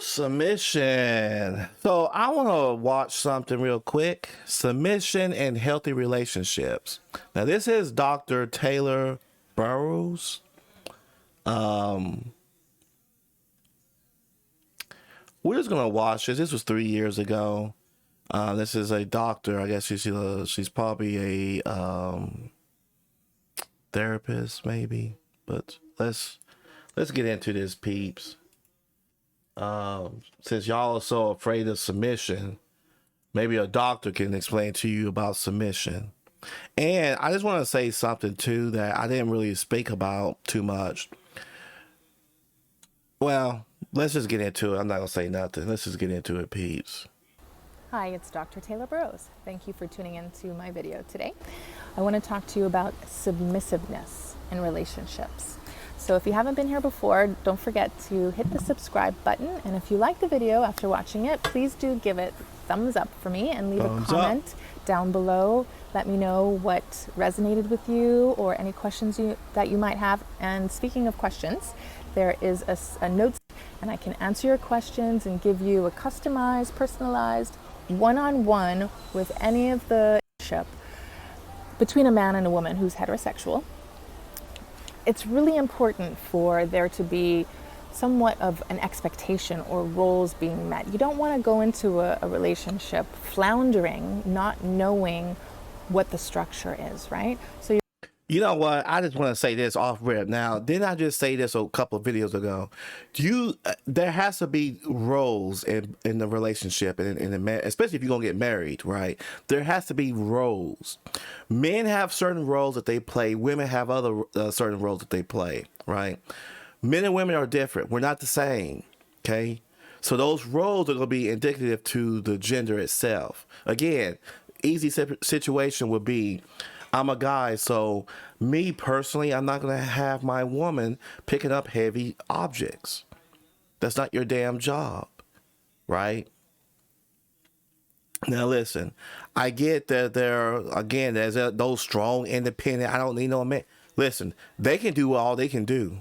Submission. So I want to watch something real quick. Submission and healthy relationships. Now this is Dr. Taylor Burrows. We're just gonna watch this. This was 3 years ago. This is a doctor. I guess she's probably a therapist, maybe. But let's get into this, peeps. Since y'all are so afraid of submission, maybe a doctor can explain to you about submission. And I just want to say something too that I didn't really speak about too much. Well, let's just get into it. I'm not gonna say nothing. Let's just get into it, peeps. Hi, it's Dr. Taylor Burrows. Thank you for tuning into my video today. I want to talk to you about submissiveness in relationships. So if you haven't been here before, don't forget to hit the subscribe button. And if you like the video after watching it, please do give it a thumbs up for me and leave a comment down below. Let me know what resonated with you or any questions that you might have. And speaking of questions, there is a notes and I can answer your questions and give you a customized, personalized, one-on-one with any of the relationship between a man and a woman who's heterosexual. It's really important for there to be somewhat of an expectation or roles being met. You don't want to go into a relationship floundering, not knowing what the structure is, right? So you know what? I just want to say this off rip. Now, didn't I just say this a couple of videos ago? There has to be roles in the relationship, and especially if you're gonna get married, right? There has to be roles. Men have certain roles that they play. Women have other certain roles that they play, right? Men and women are different. We're not the same. Okay, so those roles are gonna be indicative to the gender itself. Again, easy situation would be, I'm a guy, so me personally, I'm not going to have my woman picking up heavy objects. That's not your damn job, right? Now listen, I get that there's those strong, independent, I don't need no man. Listen, they can do all they can do.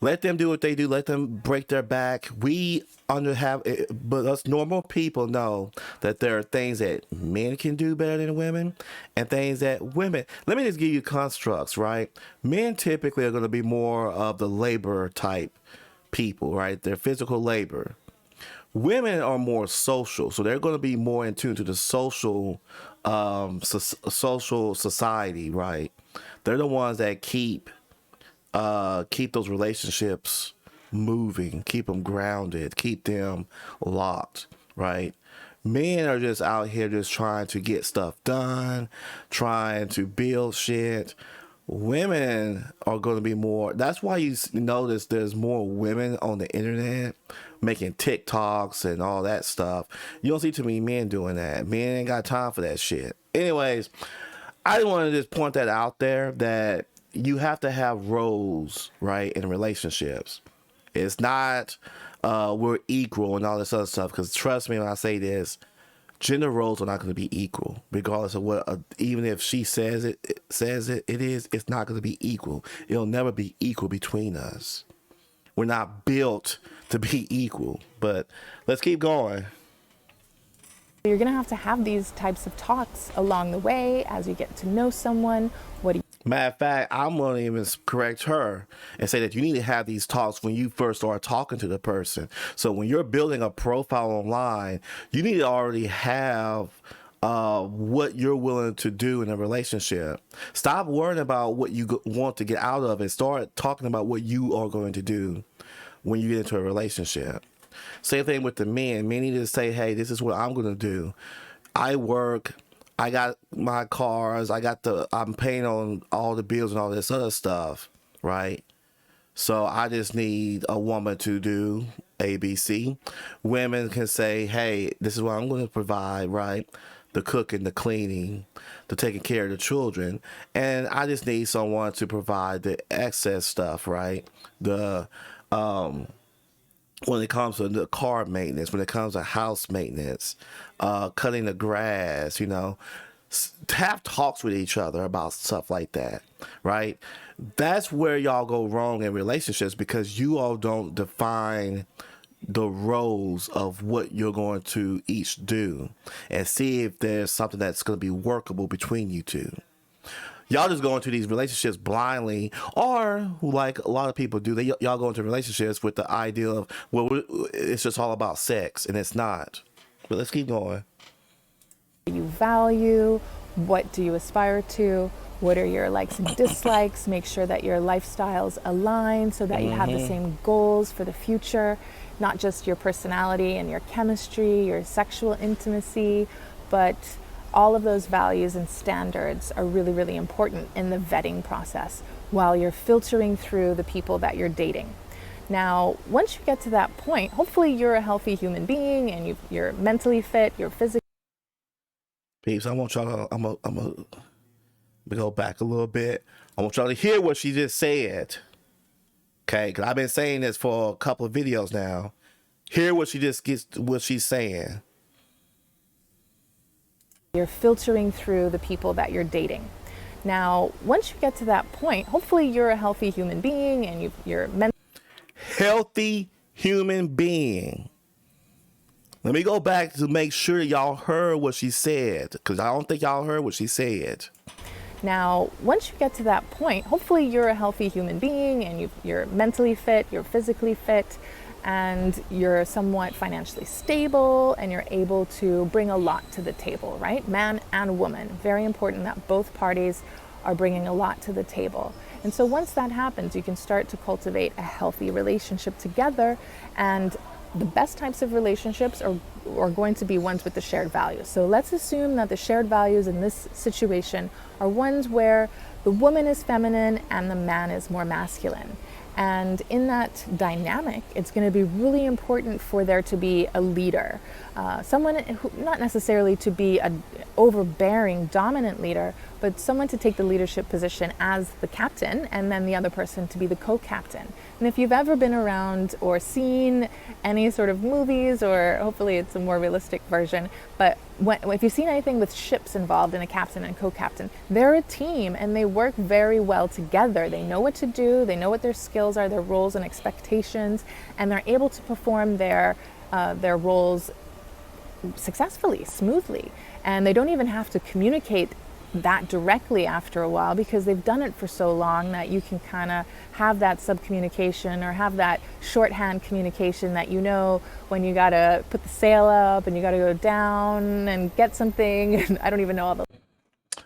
Let them do what they do. Let them break their back. But us normal people know that there are things that men can do better than women and things that women. Let me just give you constructs, right? Men typically are going to be more of the labor type people, right? They're physical labor. Women are more social, so they're going to be more in tune to the social society, right? They're the ones that keep those relationships moving, keep them grounded, keep them locked, right? Men are just out here just trying to get stuff done, trying to build shit. Women are going to be more. That's why you notice there's more women on the internet making TikToks and all that stuff. You don't see too many men doing that. Men ain't got time for that shit. Anyways, I want to just point that out there that you have to have roles, right, in relationships. It's not we're equal and all this other stuff, because trust me when I say this, gender roles are not going to be equal, regardless of what, even if she says it is, it's not going to be equal. It'll never be equal between us. We're not built to be equal, but let's keep going. you're going to have these types of talks along the way as you get to know someone. Matter of fact, I'm going to even correct her and say that you need to have these talks when you first start talking to the person. So when you're building a profile online, you need to already have what you're willing to do in a relationship. Stop worrying about what you want to get out of it. Start talking about what you are going to do when you get into a relationship. Same thing with the men. Men need to say, hey, this is what I'm going to do. I work. I got my cars, I'm paying on all the bills and all this other stuff, right? So I just need a woman to do ABC. Women can say, hey, this is what I'm going to provide, right? The cooking, the cleaning, the taking care of the children. And I just need someone to provide the excess stuff, right? When it comes to the car maintenance, when it comes to house maintenance, cutting the grass, have talks with each other about stuff like that, right? That's where y'all go wrong in relationships, because you all don't define the roles of what you're going to each do and see if there's something that's going to be workable between you two. Y'all just go into these relationships blindly, or like a lot of people do, y'all go into relationships with the idea of, well, it's just all about sex, and it's not. But let's keep going. You value, what do you aspire to, what are your likes and dislikes, make sure that your lifestyles align so that you have the same goals for the future, not just your personality and your chemistry, your sexual intimacy, but all of those values and standards are really, really important in the vetting process while you're filtering through the people that you're dating. Now, once you get to that point, hopefully you're a healthy human being and you're mentally fit, you're physically. Peeps, I want y'all to, I'm gonna go back a little bit. I want y'all to hear what she just said. Okay, because I've been saying this for a couple of videos now. Hear what what she's saying. You're filtering through the people that you're dating. Now, once you get to that point, hopefully you're a healthy human being and you're healthy human being. Let me go back to make sure y'all heard what she said, because I don't think y'all heard what she said. Now, once you get to that point, hopefully you're a healthy human being and you're mentally fit, you're physically fit, and you're somewhat financially stable and you're able to bring a lot to the table, right? Man and woman. Very important that both parties are bringing a lot to the table. And so once that happens, you can start to cultivate a healthy relationship together, and the best types of relationships are going to be ones with the shared values. So let's assume that the shared values in this situation are ones where the woman is feminine and the man is more masculine. And in that dynamic, it's going to be really important for there to be a leader, someone who, not necessarily to be an overbearing, dominant leader, but someone to take the leadership position as the captain, and then the other person to be the co-captain. And if you've ever been around or seen any sort of movies, or hopefully it's a more realistic version, but if you've seen anything with ships involved in a captain and co-captain, they're a team and they work very well together. They know what to do, they know what their skills are, their roles and expectations, and they're able to perform their roles successfully, smoothly. And they don't even have to communicate that directly after a while, because they've done it for so long that you can kind of have that sub-communication or have that shorthand communication that, you know, when you got to put the sail up and you got to go down and get something. And I don't even know all the...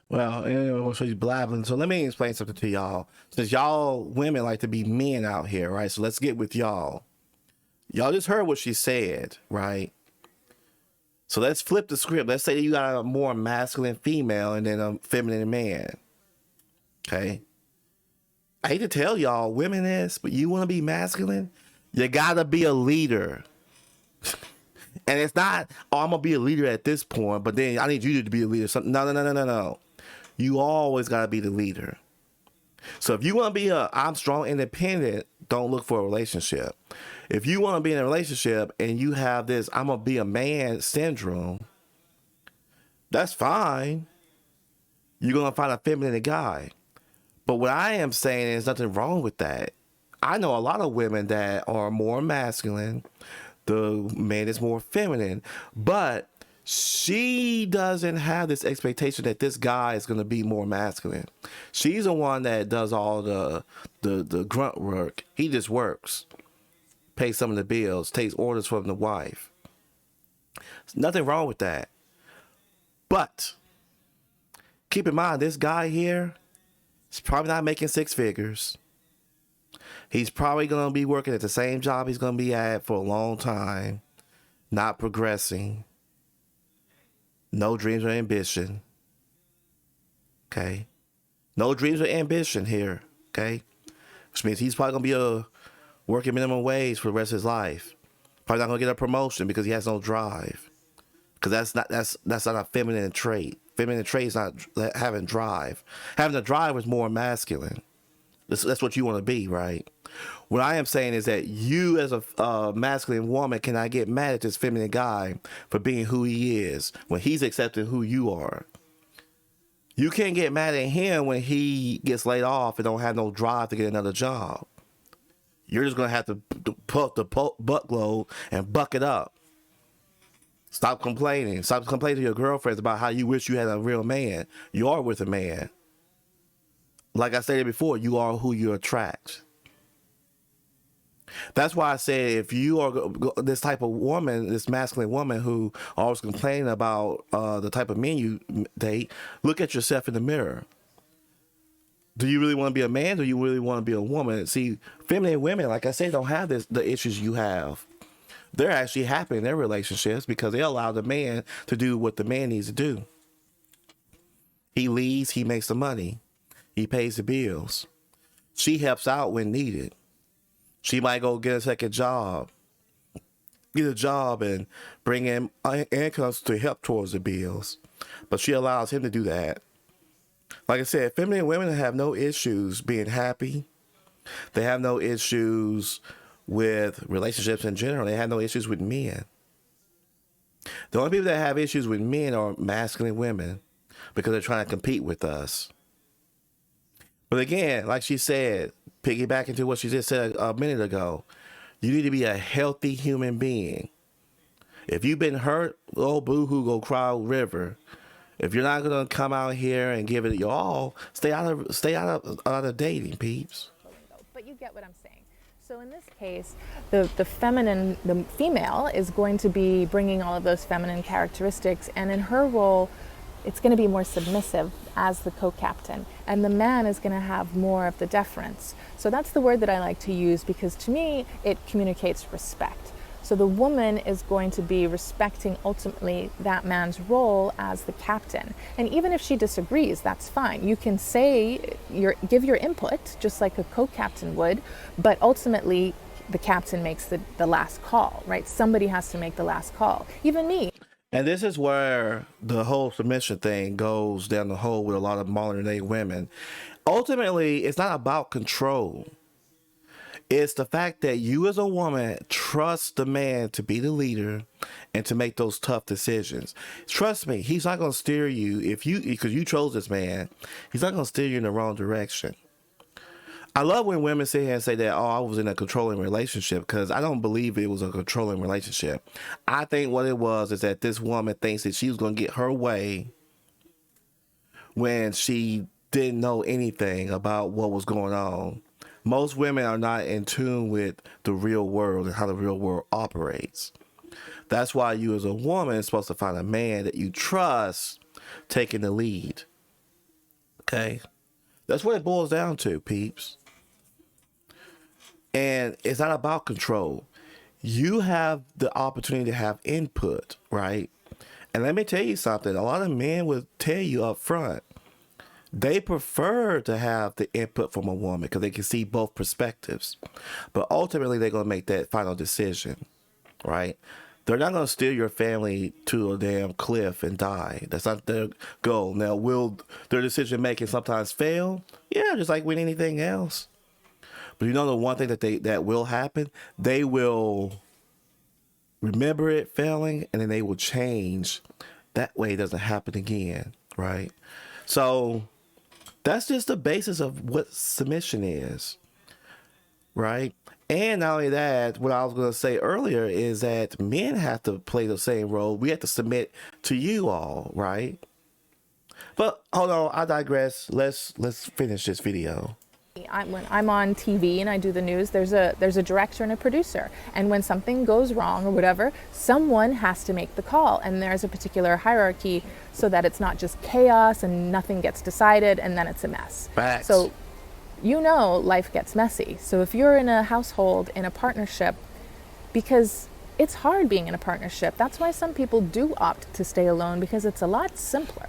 Well, so she's blabbing. So let me explain something to y'all. Since y'all women like to be men out here, right? So let's get with y'all. Y'all just heard what she said, right? So let's flip the script. Let's say you got a more masculine female and then a feminine man. Okay. I hate to tell y'all women this, but you want to be masculine, you got to be a leader. And it's not, oh, I'm going to be a leader at this point, but then I need you to be a leader. No. You always got to be the leader. So if you want to be I'm strong, independent, don't look for a relationship. If you want to be in a relationship and you have this I'm going to be a man syndrome, that's fine. You're going to find a feminine guy. But what I am saying is nothing wrong with that. I know a lot of women that are more masculine. The man is more feminine. But she doesn't have this expectation that this guy is going to be more masculine. She's the one that does all the grunt work. He just works, pays some of the bills, takes orders from the wife. There's nothing wrong with that. But keep in mind, this guy here is probably not making six figures. He's probably going to be working at the same job he's going to be at for a long time, not progressing. No dreams or ambition. Okay. No dreams or ambition here. Okay. Which means he's probably going to be working minimum wage for the rest of his life. Probably not going to get a promotion because he has no drive. Because that's not a feminine trait. Feminine trait is not having drive. Having a drive is more masculine. That's what you want to be, right? What I am saying is that you as a masculine woman cannot get mad at this feminine guy for being who he is when he's accepting who you are. You can't get mad at him when he gets laid off and don't have no drive to get another job. You're just going to have to put the buckload and buck it up. Stop complaining. Stop complaining to your girlfriends about how you wish you had a real man. You are with a man. Like I stated before, you are who you attract. That's why I say if you are this type of woman, this masculine woman who always complaining about the type of men you date, look at yourself in the mirror. Do you really want to be a man? Do you really want to be a woman? See, feminine women, like I said, don't have the issues you have. They're actually happy in their relationships because they allow the man to do what the man needs to do. He leads, he makes the money, he pays the bills. She helps out when needed. She might go get a second job, and bring in incomes to help towards the bills. But she allows him to do that. Like I said, feminine women have no issues being happy. They have no issues with relationships in general. They have no issues with men. The only people that have issues with men are masculine women because they're trying to compete with us. But again, like she said, piggyback into what she just said a minute ago, you need to be a healthy human being. If you've been hurt, oh boo-hoo, go cry river. If you're not gonna come out here and give it your all, stay out of dating, peeps. But you get what I'm saying. So in this case, the female is going to be bringing all of those feminine characteristics, and in her role, it's going to be more submissive as the co-captain, and the man is going to have more of the deference. So that's the word that I like to use because to me, it communicates respect. So the woman is going to be respecting ultimately that man's role as the captain. And even if she disagrees, that's fine. You can say, give your input, just like a co-captain would, but ultimately the captain makes the last call, right? Somebody has to make the last call. Even me. And this is where the whole submission thing goes down the hole with a lot of modern day women. Ultimately, it's not about control. It's the fact that you as a woman trust the man to be the leader and to make those tough decisions. Trust me, he's not going to steer you because you chose this man. He's not going to steer you in the wrong direction. I love when women sit here and say that, oh, I was in a controlling relationship, because I don't believe it was a controlling relationship. I think what it was is that this woman thinks that she was going to get her way when she didn't know anything about what was going on. Most women are not in tune with the real world and how the real world operates. That's why you as a woman is supposed to find a man that you trust taking the lead. Okay? That's what it boils down to, peeps. And it's not about control. You have the opportunity to have input, right? And let me tell you something. A lot of men will tell you up front, they prefer to have the input from a woman because they can see both perspectives. But ultimately, they're going to make that final decision, right? They're not going to steer your family to a damn cliff and die. That's not their goal. Now, will their decision making sometimes fail? Yeah, just like with anything else. But you know the one thing that will happen? They will remember it failing, and then they will change. That way it doesn't happen again, right? So that's just the basis of what submission is, right? And not only that, what I was going to say earlier is that men have to play the same role. We have to submit to you all, right? But hold on, I digress. Let's finish this video. When I'm on TV and I do the news, there's a director and a producer. And when something goes wrong or whatever, someone has to make the call. And there's a particular hierarchy so that it's not just chaos and nothing gets decided and then it's a mess. Facts. So you know life gets messy. So if you're in a household, in a partnership, because it's hard being in a partnership. That's why some people do opt to stay alone, because it's a lot simpler.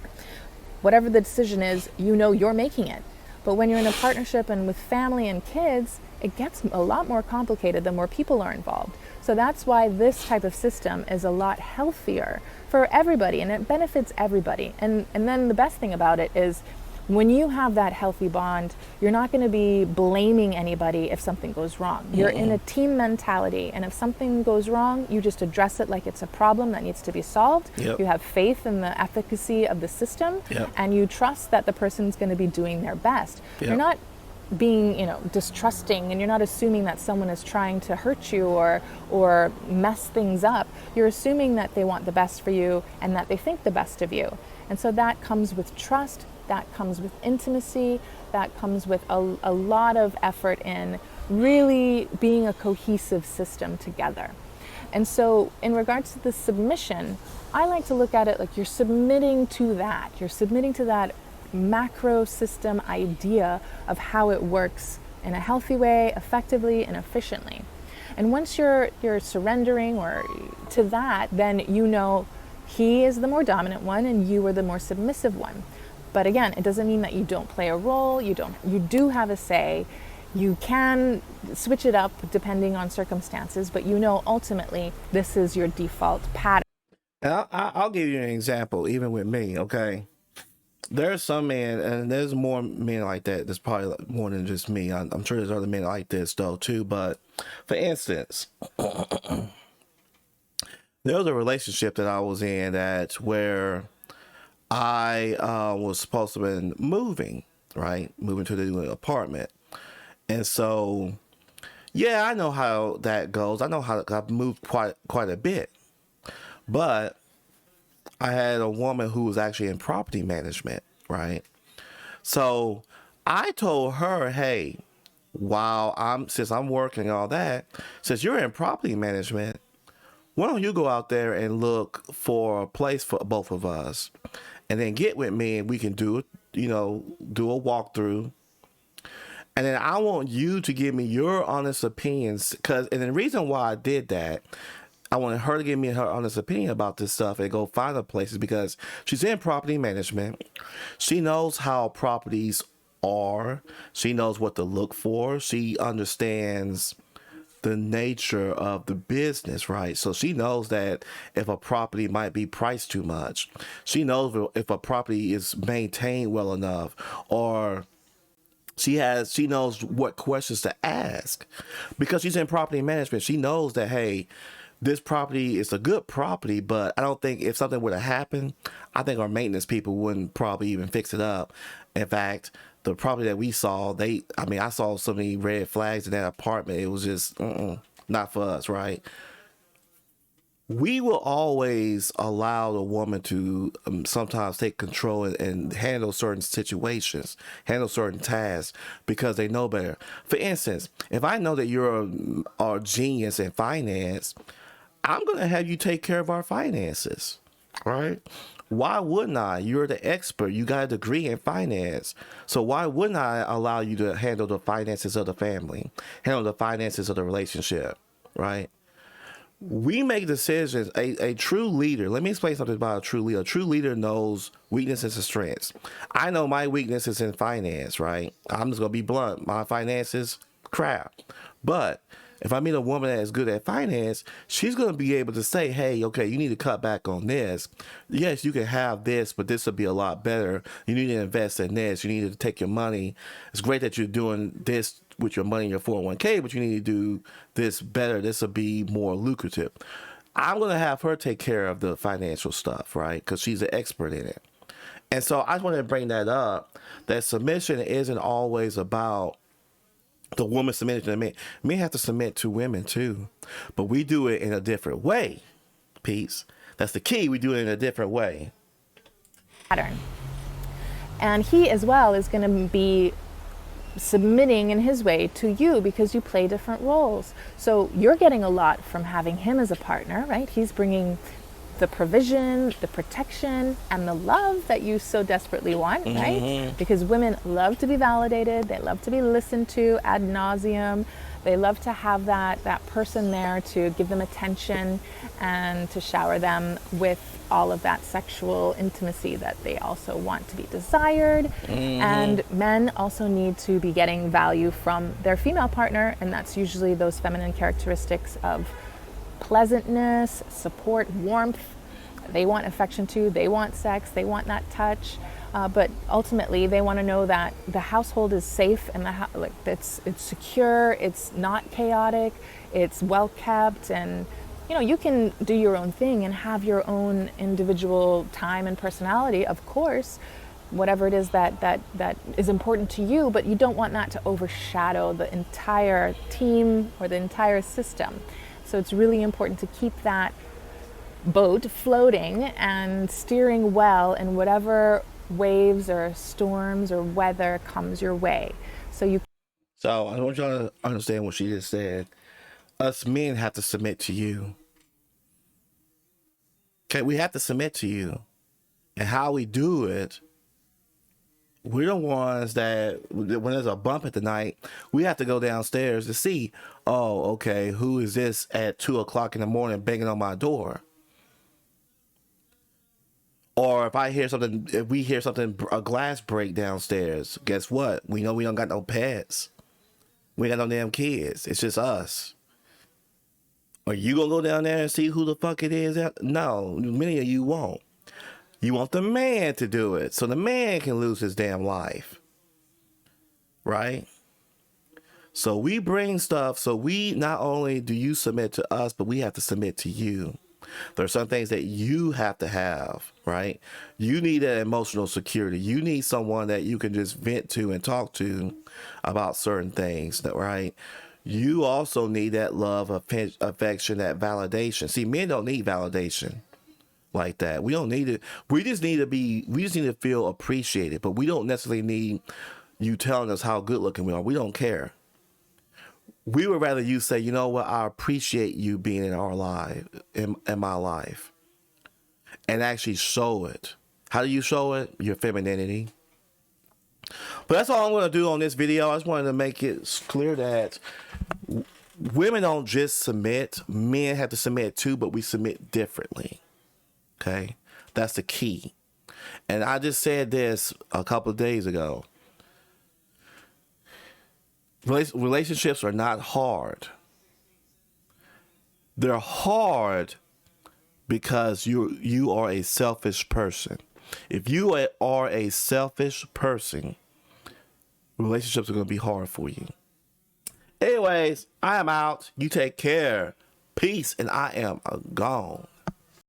Whatever the decision is, you know you're making it. But when you're in a partnership and with family and kids, it gets a lot more complicated the more people are involved. So that's why this type of system is a lot healthier for everybody, and it benefits everybody. And then the best thing about it is when you have that healthy bond, you're not going to be blaming anybody if something goes wrong. You're in a team mentality, and if something goes wrong, you just address it like it's a problem that needs to be solved. Yep. You have faith in the efficacy of the system, Yep. and you trust that the person's going to be doing their best. Yep. You're not being, distrusting, and you're not assuming that someone is trying to hurt you or mess things up. You're assuming that they want the best for you and that they think the best of you. And so that comes with trust, that comes with intimacy, that comes with a lot of effort in really being a cohesive system together. And so in regards to the submission, I like to look at it like you're submitting to that. You're submitting to that macro system idea of how it works in a healthy way, effectively and efficiently. And once you're surrendering or to that, then he is the more dominant one and you are the more submissive one. But again, it doesn't mean that you don't play a role. You do have a say. You can switch it up depending on circumstances, but ultimately this is your default pattern. And I'll give you an example, even with me, okay? There's some men, and there's more men like that. There's probably more than just me. I'm sure there's other men like this, though, too. But for instance, there was a relationship that I was in where I was supposed to have been moving, right? Moving to the new apartment. And so, yeah, I know how that goes. I know how I've moved quite a bit. But I had a woman who was actually in property management, right? So I told her, hey, since I'm working and all that, since you're in property management, why don't you go out there and look for a place for both of us, and then get with me and we can do a walkthrough. And then I want you to give me your honest opinions, and the reason why I did that, I wanted her to give me her honest opinion about this stuff and go find the places because she's in property management. She knows how properties are. She knows what to look for. She understands the nature of the business, right? So she knows that if a property might be priced too much. She knows if a property is maintained well enough, or she knows what questions to ask because she's in property management. She knows that, hey, this property is a good property, but I don't think if something were to happen, I think our maintenance people wouldn't probably even fix it up. In fact, the property that we saw, I saw so many red flags in that apartment. It was just not for us, right? We will always allow the woman to sometimes take control and handle certain situations, handle certain tasks because they know better. For instance, if I know that you're a genius in finance, I'm going to have you take care of our finances, right? Why wouldn't I? You're the expert. You got a degree in finance. So why wouldn't I allow you to handle the finances of the family, handle the finances of the relationship, right? We make decisions. A true leader, let me explain something about a true leader. A true leader knows weaknesses and strengths. I know my weakness is in finance, right? I'm just going to be blunt. My finances, crap. But if I meet a woman that is good at finance, she's going to be able to say, hey, okay, you need to cut back on this. Yes, you can have this, but this will be a lot better. You need to invest in this. You need to take your money. It's great that you're doing this with your money in your 401k, but you need to do this better. This will be more lucrative. I'm going to have her take care of the financial stuff, right? Because she's an expert in it. And so I just want to bring that up, that submission isn't always about the woman submitting to the man. Men have to submit to women too, but we do it in a different way. Peace. That's the key. We do it in a different way. Pattern. And he as well is going to be submitting in his way to you because you play different roles. So you're getting a lot from having him as a partner, right? He's bringing the provision, the protection, and the love that you so desperately want, right? Mm-hmm. Because women love to be validated. They love to be listened to ad nauseum. They love to have that person there to give them attention and to shower them with all of that sexual intimacy that they also want to be desired. Mm-hmm. And men also need to be getting value from their female partner, and that's usually those feminine characteristics of pleasantness, support, warmth. They want affection too. They want sex. They want that touch. But ultimately, they want to know that the household is safe and it's secure. It's not chaotic. It's well kept, and you can do your own thing and have your own individual time and personality, of course. whatever it is that is important to you, but you don't want that to overshadow the entire team or the entire system. So it's really important to keep that boat floating and steering well in whatever waves or storms or weather comes your way. So I want y'all to understand what she just said. Us men have to submit to you. Okay, we have to submit to you. And how we do it, we're the ones that when there's a bump at the night, we have to go downstairs to see, oh, okay, who is this at 2 o'clock in the morning banging on my door? Or if we hear something, a glass break downstairs, guess what? We know we don't got no pets. We ain't got no damn kids. It's just us. Are you gonna go down there and see who the fuck it is? No, many of you won't. You want the man to do it, so the man can lose his damn life. Right? So we bring stuff, so we not only do you submit to us, but we have to submit to you. There are some things that you have to have, right? You need that emotional security. You need someone that you can just vent to and talk to about certain things, right? You also need that love, affection, that validation. See, men don't need validation like that. We don't need it. We just need to feel appreciated, but we don't necessarily need you telling us how good looking we are. We don't care. We would rather you say, you know what, I appreciate you being in our life, in my life, and actually show it. How do you show it? Your femininity. But that's all I'm going to do on this video. I just wanted to make it clear that women don't just submit. Men have to submit too, but we submit differently. Okay? That's the key. And I just said this a couple of days ago. Relationships are not hard. They're hard because you are a selfish person. If you are a selfish person, relationships are going to be hard for you. Anyways, I am out. You take care. Peace, and I am gone.